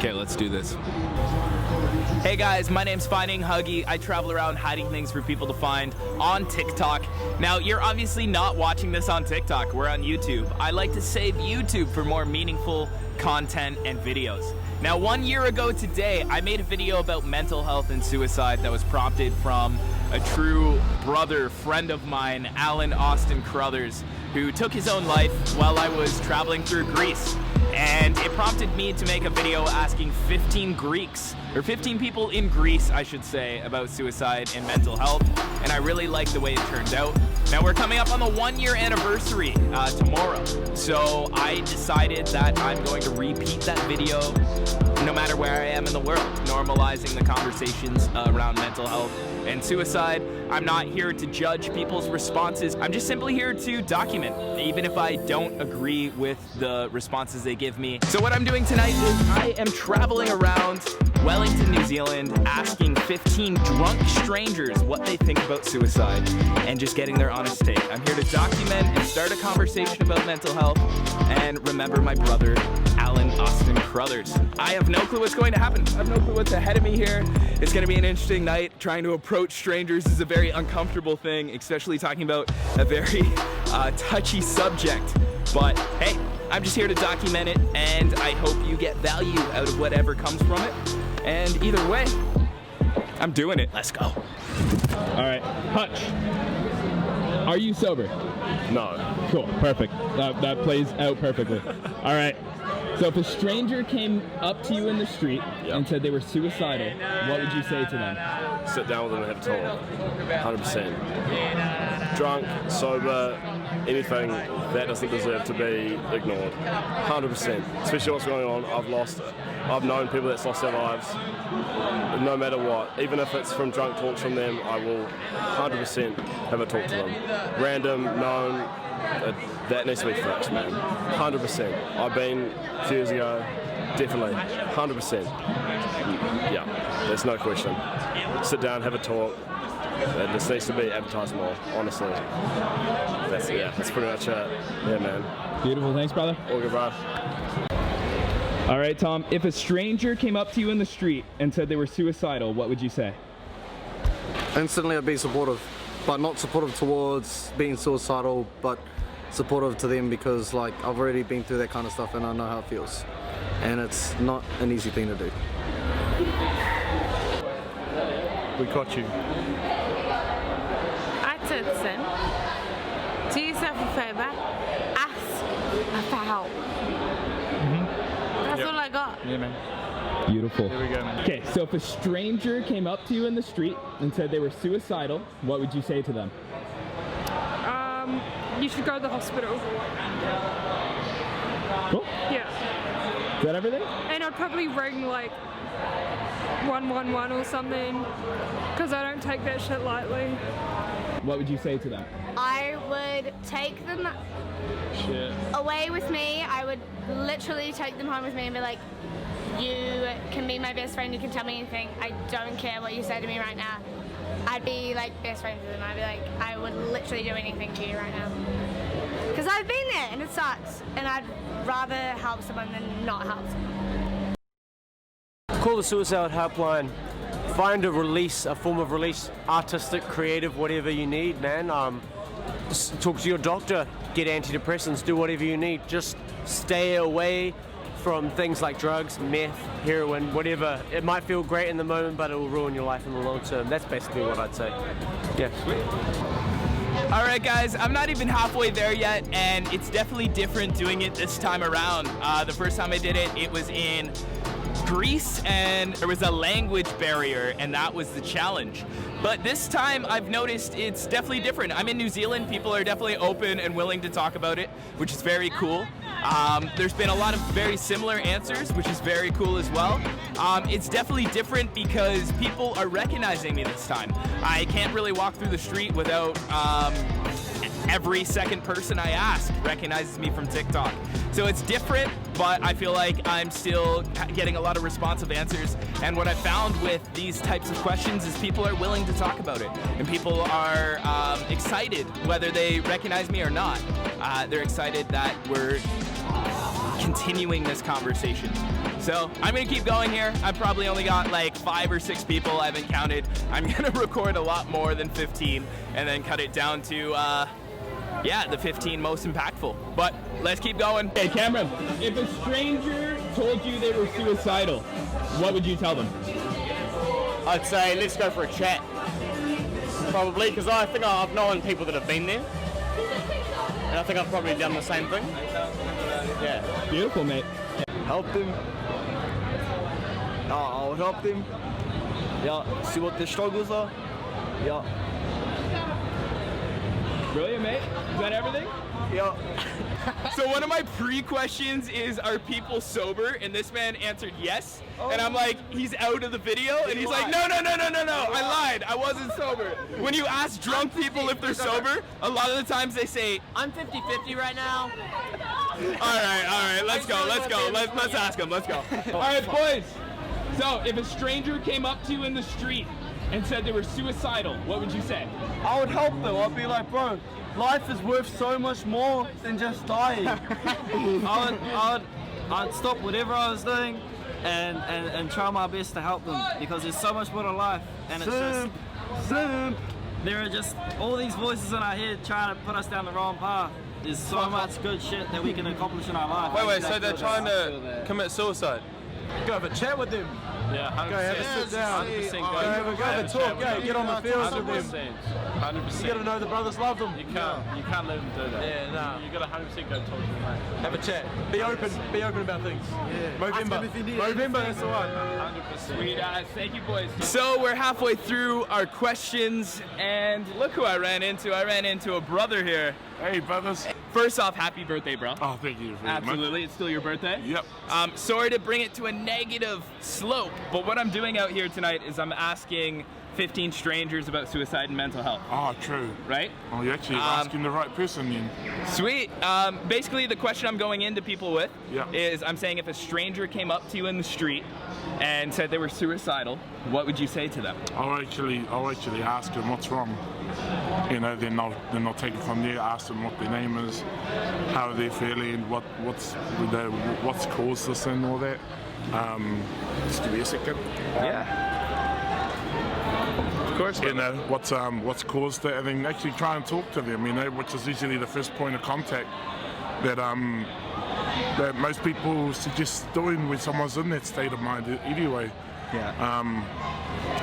Okay, let's do this. Hey guys, my name's Finding Huggy. I travel around hiding things for people to find on TikTok. Now, you're obviously not watching this on TikTok. We're on YouTube. I like to save YouTube for more meaningful content and videos. Now, 1 year ago today, I made a video about mental health and suicide that was prompted from a true brother friend of mine, Austin Allen-Carrothers, who took his own life while I was traveling through Greece. And it prompted me to make a video asking 15 people in Greece, I should say, about suicide and mental health. And I really liked the way it turned out. Now we're coming up on the 1 year anniversary tomorrow. So I decided that I'm going to repeat that video no matter where I am in the world, normalizing the conversations around mental health and suicide. I'm not here to judge people's responses. I'm just simply here to document, even if I don't agree with the responses they give me. So what I'm doing tonight is I am traveling around Wellington, New Zealand, asking 15 drunk strangers what they think about suicide and just getting their honest take. I'm here to document and start a conversation about mental health and remember my brother, Austin Allen-Carrothers. I have no clue what's going to happen. I have no clue what's ahead of me here. It's going to be an interesting night. Trying to approach strangers is a very uncomfortable thing, especially talking about a very touchy subject. But hey, I'm just here to document it, and I hope you get value out of whatever comes from it. And either way, I'm doing it. Let's go. All right, Hutch, are you sober? No. Cool, perfect. That plays out perfectly. All right. So if a stranger came up to you in the street and said they were suicidal, what would you say to them? Sit down with them and have a talk. 100%. Drunk, sober, anything that doesn't deserve to be ignored. 100%. Especially what's going on. I've known people that's lost their lives. No matter what, even if it's from drunk talks from them, I will 100% have a talk to them. Random, known, that needs to be fixed, man. 100%. I've been a few years ago, definitely. 100%. Yeah, there's no question. Sit down, have a talk. This needs to be advertised more, honestly. That's pretty much it. Yeah, man. Beautiful. Thanks, brother. All good, bro. All right, Tom. If a stranger came up to you in the street and said they were suicidal, what would you say? Instantly, I'd be supportive, but not supportive towards being suicidal, but supportive to them because, like, I've already been through that kind of stuff and I know how it feels. And it's not an easy thing to do. We caught you. I'd say the same. Do yourself a favour, ask for help. That's all I got. Yeah, man. Beautiful. Here we go, man. Okay, so if a stranger came up to you in the street and said they were suicidal, what would you say to them? You should go to the hospital. Cool. Yeah. Is that everything? And I'd probably ring like 111 or something, because I don't take that shit lightly. What would you say to them? I would take them away with me. I would literally take them home with me and be like, you can be my best friend, you can tell me anything. I don't care what you say to me right now. I'd be like best friends with them. I'd be like, I would literally do anything to you right now. Because I've been there and it sucks. And I'd rather help someone than not help someone. Call the suicide helpline. Find a release, a form of release, artistic, creative, whatever you need, man. Just talk to your doctor, get antidepressants, do whatever you need. Just stay away from things like drugs, meth, heroin, whatever. It might feel great in the moment, but it will ruin your life in the long term. That's basically what I'd say. Yeah. All right, guys, I'm not even halfway there yet, and it's definitely different doing it this time around. The first time I did it, it was in Greece, and there was a language barrier, and that was the challenge. But this time I've noticed it's definitely different. I'm in New Zealand. People are definitely open and willing to talk about it, which is very cool. There's been a lot of very similar answers, which is very cool as well. It's definitely different because people are recognizing me this time. I can't really walk through the street without every second person I ask recognizes me from TikTok. So it's different, but I feel like I'm still getting a lot of responsive answers. And what I found with these types of questions is people are willing to talk about it. And people are excited whether they recognize me or not. They're excited that we're continuing this conversation. So I'm gonna keep going here. I've probably only got like 5 or 6 people, I haven't counted. I'm gonna record a lot more than 15 and then cut it down to yeah, the 15 most impactful. But let's keep going. Hey Cameron, if a stranger told you they were suicidal, what would you tell them? I'd say let's go for a chat. Probably, because I think I've known people that have been there. And I think I've probably done the same thing. Yeah. Beautiful, mate. Help them. I would help them. Yeah, see what their struggles are. Yeah. Brilliant, mate. Is that everything? Yeah. So one of my pre-questions is, are people sober? And this man answered yes. And I'm like, he's out of the video? And he's like, no, I lied. I wasn't sober. When you ask drunk people if they're sober, a lot of the times they say, I'm 50-50 right now. all right, let's go. Let's ask him, let's go. All right, boys. So, if a stranger came up to you in the street and said they were suicidal, what would you say? I would help them. I'd be like, bro, life is worth so much more than just dying. I'd stop whatever I was doing and try my best to help them, because there's so much more to life, and it's just there are just all these voices in our head trying to put us down the wrong path. There's so much good shit that we can accomplish in our life. Wait, so they're trying to commit suicide? Go have a chat with them. Yeah, 100%. Go have a sit down. 100% Go have a talk. Go get on the field with them. 100%. You gotta know the brothers love them. You can't let them do that. Yeah, no. You gotta 100% go talk to them, mate. Have a chat. Be open about things. Yeah. Movember, that's the one. 100%. Sweet ass. Thank you, boys. So we're halfway through our questions, and look who I ran into. I ran into a brother here. Hey, brothers. First off, happy birthday, bro. Oh, thank you very much. Absolutely, it's still your birthday? Yep. Sorry to bring it to a negative slope, but what I'm doing out here tonight is I'm asking 15 strangers about suicide and mental health. Oh, true. Right? Oh, you're actually asking the right person then. Sweet. Basically, the question I'm going into people with Yeah. is, I'm saying if a stranger came up to you in the street and said they were suicidal, what would you say to them? I'll actually ask them what's wrong. You know, then I'll take it from there. Ask them what their name is, how they're feeling, what's caused this and all that. Just give me a second. Yeah. Of course. You know, what's caused it, and then actually try and talk to them. You know, which is usually the first point of contact that most people suggest doing when someone's in that state of mind anyway. Yeah.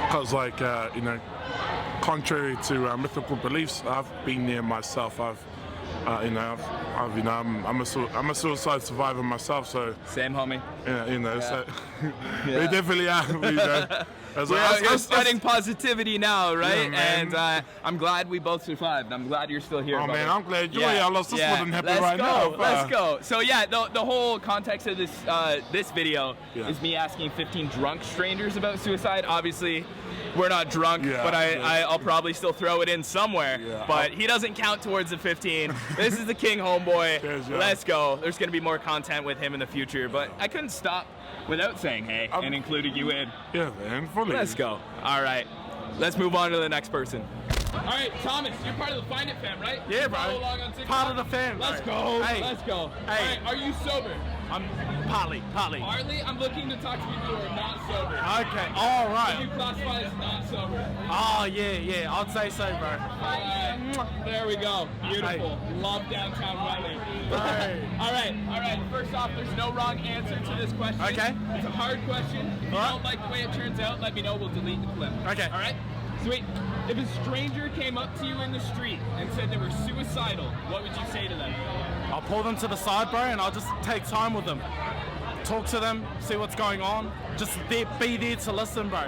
Because you know, contrary to mythical beliefs, I've been there myself. I'm a suicide survivor myself, so same, homie. Yeah, you know, yeah. so we definitely are. You know, you're spreading positivity now, right? Yeah, and I'm glad we both survived. I'm glad you're still here. Oh, brother. man, I'm glad you're here. Else this wouldn't happen right now. Let's go. So yeah, the whole context of this this video Yeah. is me asking 15 drunk strangers about suicide. Obviously, we're not drunk, Yeah, but yeah. I'll probably still throw it in somewhere. Yeah. But he doesn't count towards the 15. This is the King homeboy. Cheers, yeah. Let's go. There's going to be more content with him in the future, but I couldn't stop without saying hey and including you in. Yeah, man, fully. Let's go. All right, let's move on to the next person. All right, Thomas, you're part of the Find It fam, right? Yeah, You bro. follow along on TikTok? Part of the fam. Let's go. Hey. Let's go. Hey. All right, are you sober? I'm partly. Partly, I'm looking to talk to people who are not sober. Okay. All Would right. you classify as not sober? Oh yeah. I'd say so, bro. There we go. Beautiful. Love downtown Wellington. Hey. All right. First off, there's no wrong answer to this question. Okay. It's a hard question. If you don't like the way it turns out, let me know. We'll delete the clip. Okay. All right? Sweet. If a stranger came up to you in the street and said they were suicidal, what would you say to them? I'll pull them to the side, bro, and I'll just take time with them. Talk to them, see what's going on. Just be there to listen, bro.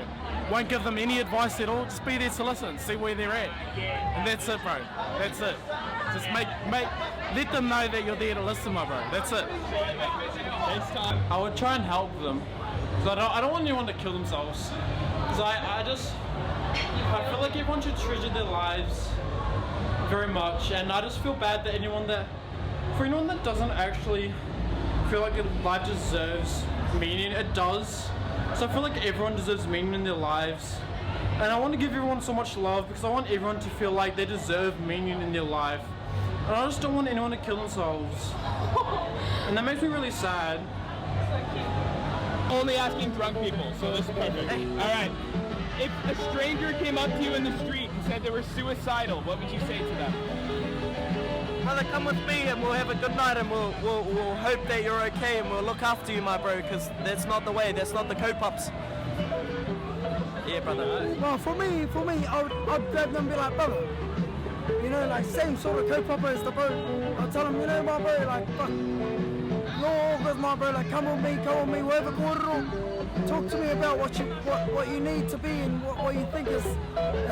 Won't give them any advice at all. Just be there to listen, see where they're at. And that's it, bro. That's it. Just let them know that you're there to listen, my bro. That's it. Thanks, Tom. I would try and help them. Because I don't want anyone to kill themselves. Because I feel like everyone should treasure their lives very much, and I just feel bad that for anyone that doesn't actually feel like their life deserves meaning, it does. So I feel like everyone deserves meaning in their lives, and I want to give everyone so much love because I want everyone to feel like they deserve meaning in their life. And I just don't want anyone to kill themselves. And that makes me really sad. Only asking drunk people, so this is perfect. Alright. If a stranger came up to you in the street and said they were suicidal, what would you say to them? Brother, come with me and we'll have a good night and we'll hope that you're okay and we'll look after you, my bro, because that's not the way, that's not the co-pups. Yeah, brother. Well, for me, I'd grab them and be like, brother, you know, like same sort of co-pupper as the bro. I'll tell them, you know, my bro, like, fuck, you're all good, my bro, like, come with me, wherever kōrero. Talk to me about what you need to be and what you think is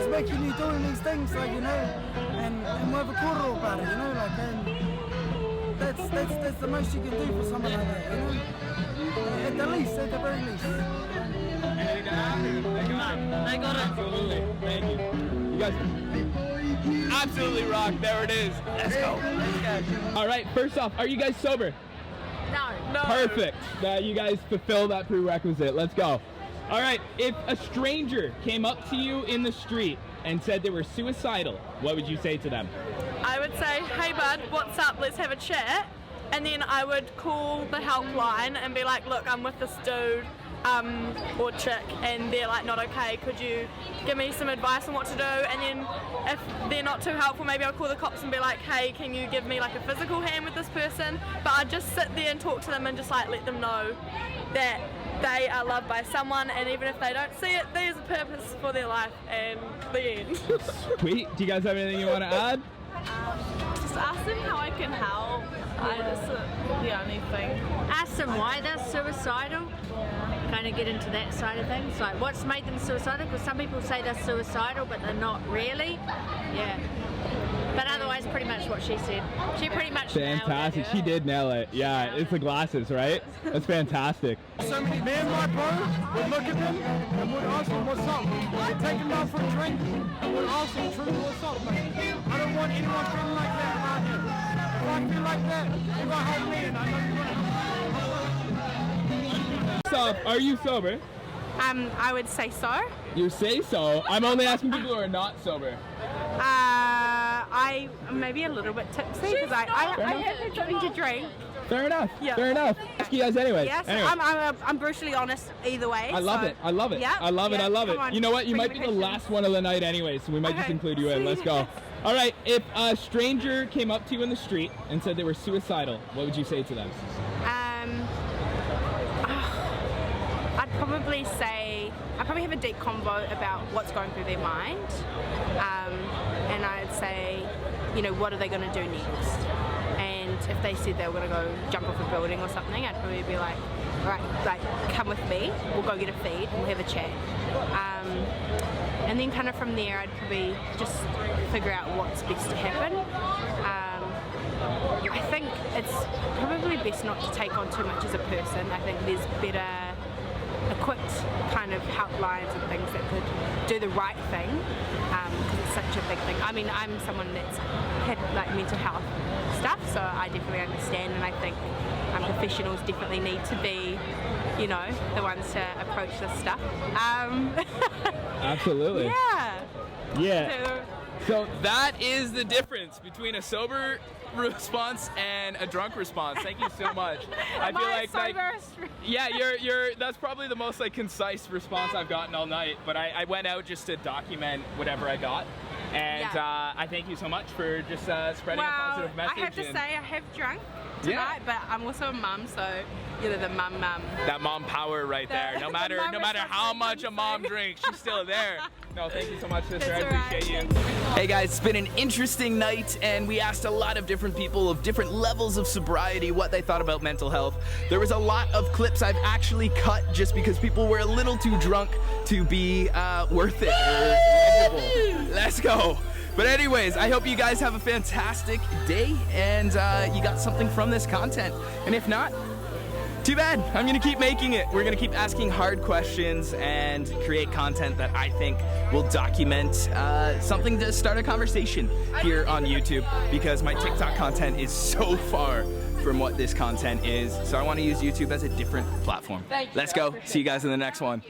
making you doing these things, like, you know, and we'll have a kōrero about it, you know, like, and that's the most you can do for someone like that, you know, at the very least. Anything to add? They got it. Absolutely. Thank you. You guys absolutely rock. There it is. Let's go. All right. First off, are you guys sober? No. Perfect. You guys fulfill that prerequisite. Let's go. All right. If a stranger came up to you in the street and said they were suicidal, what would you say to them? I would say, hey bud, what's up? Let's have a chat. And then I would call the helpline and be like, look, I'm with this dude or chick and they're like not okay, could you give me some advice on what to do? And then if they're not too helpful, maybe I'll call the cops and be like, hey, can you give me like a physical hand with this person? But I'd just sit there and talk to them and just like let them know that they are loved by someone, and even if they don't see it, there's a purpose for their life, and the end. Sweet. Do you guys have anything you want to add? Just ask them how I can help. That's the only thing. Ask them why they're suicidal. Kind of get into that side of things, like what's made them suicidal, because some people say they're suicidal but they're not really. Yeah. But otherwise, pretty much what she said. She pretty much Fantastic. nailed it. She did nail it. Yeah, it's the glasses, right? That's fantastic. So many men, my bro, would look at them and would ask them what's up. They'd take them out for a drink and would ask them truly what's up, mate. I don't want anyone feeling like that around here. If I feel like that, you're gonna help me, and I know you're gonna help me. So, are you sober? I would say so. You say so. I'm only asking people who are not sober. I maybe a little bit tipsy because I have something to drink. Fair enough. Yeah. Fair enough. Ask you guys anyway. Yes, anyway. I'm brutally honest either way. I love it. I love it. Yeah, I love it. I love it. come on, You know what? You bring might be the the questions. last one of the night anyway, so we might just Okay. include you in. Let's go. All right. If a stranger came up to you in the street and said they were suicidal, what would you say to them? I'd probably have a deep convo about what's going through their mind, and I'd say, you know, what are they going to do next? And if they said they were going to go jump off a building or something, I'd probably be like, all right, like, come with me, we'll go get a feed, we'll have a chat. And then kind of from there, I'd probably just figure out what's best to happen. I think it's probably best not to take on too much as a person. I think there's better equipped kind of helplines and things that could do the right thing, because it's such a big thing. I mean, I'm someone that's had like mental health stuff, so I definitely understand, and I think professionals definitely need to be, you know, the ones to approach this stuff. Absolutely. Yeah. Yeah. So that is the difference between a sober response and a drunk response. Thank you so much. I feel like yeah, you're that's probably the most like concise response I've gotten all night, but I went out just to document whatever I got. And I thank you so much for just spreading a positive message. I have to say I have drunk tonight, but I'm also a mum, so you know, the mum. That mom power right there. No matter how much a mom drinks, she's still there. No, thank you so much, sister. I appreciate you. Hey guys, it's been an interesting night, and we asked a lot of different people of different levels of sobriety what they thought about mental health. There was a lot of clips I've actually cut just because people were a little too drunk to be worth it or legible. Let's go. But anyways, I hope you guys have a fantastic day and you got something from this content. And if not, too bad. I'm gonna keep making it. We're gonna keep asking hard questions and create content that I think will document something to start a conversation here on YouTube, because my TikTok content is so far from what this content is. So I want to use YouTube as a different platform. Let's go. See you guys in the next one.